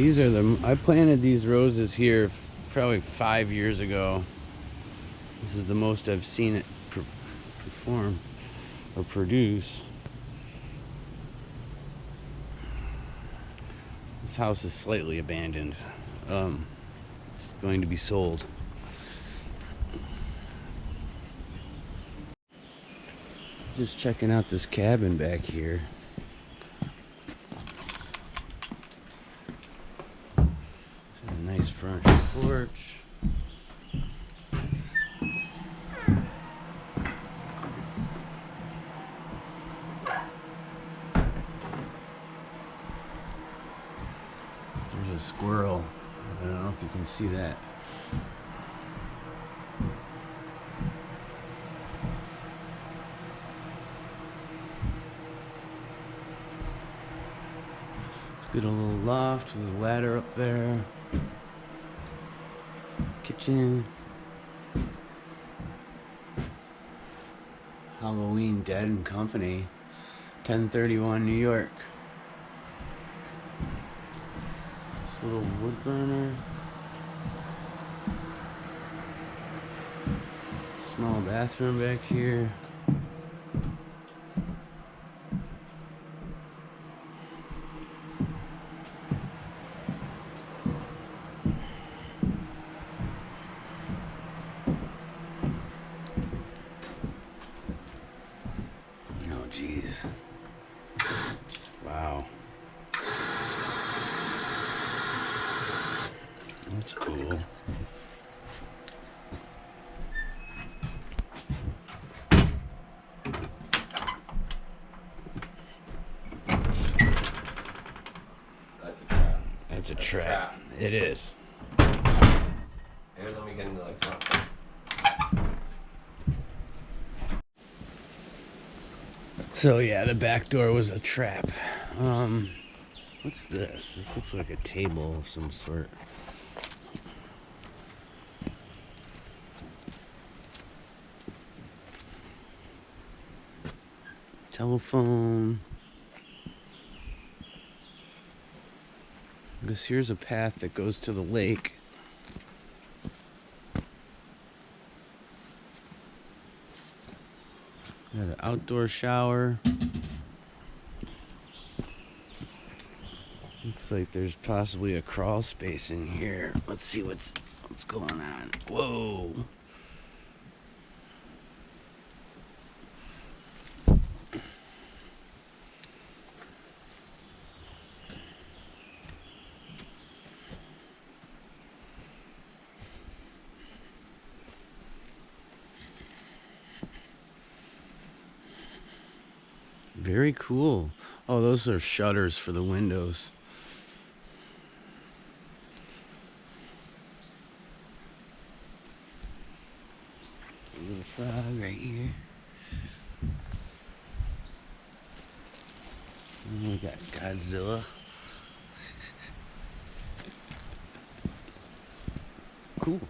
These are I planted these roses here probably 5 years ago. This is the most I've seen it perform or produce. This house is slightly abandoned. It's going to be sold. Just checking out this cabin back here. It's a nice front porch. There's a squirrel. I don't know if you can see that. Good a little loft with a ladder up there. Kitchen. Halloween Dead and Company. 1031 New York. This little wood burner. Small bathroom back here. Oh, geez. Wow. That's cool. That's a trap. That's a trap. It is. Here, let me get into like front. So yeah, the back door was a trap. What's this? This looks like a table of some sort. Telephone. Because here's a path that goes to the lake. Got an outdoor shower. Looks like there's possibly a crawl space in here. Let's see what's going on. Whoa. Very cool. Oh, those are shutters for the windows. A little frog right here. And we got Godzilla. Cool.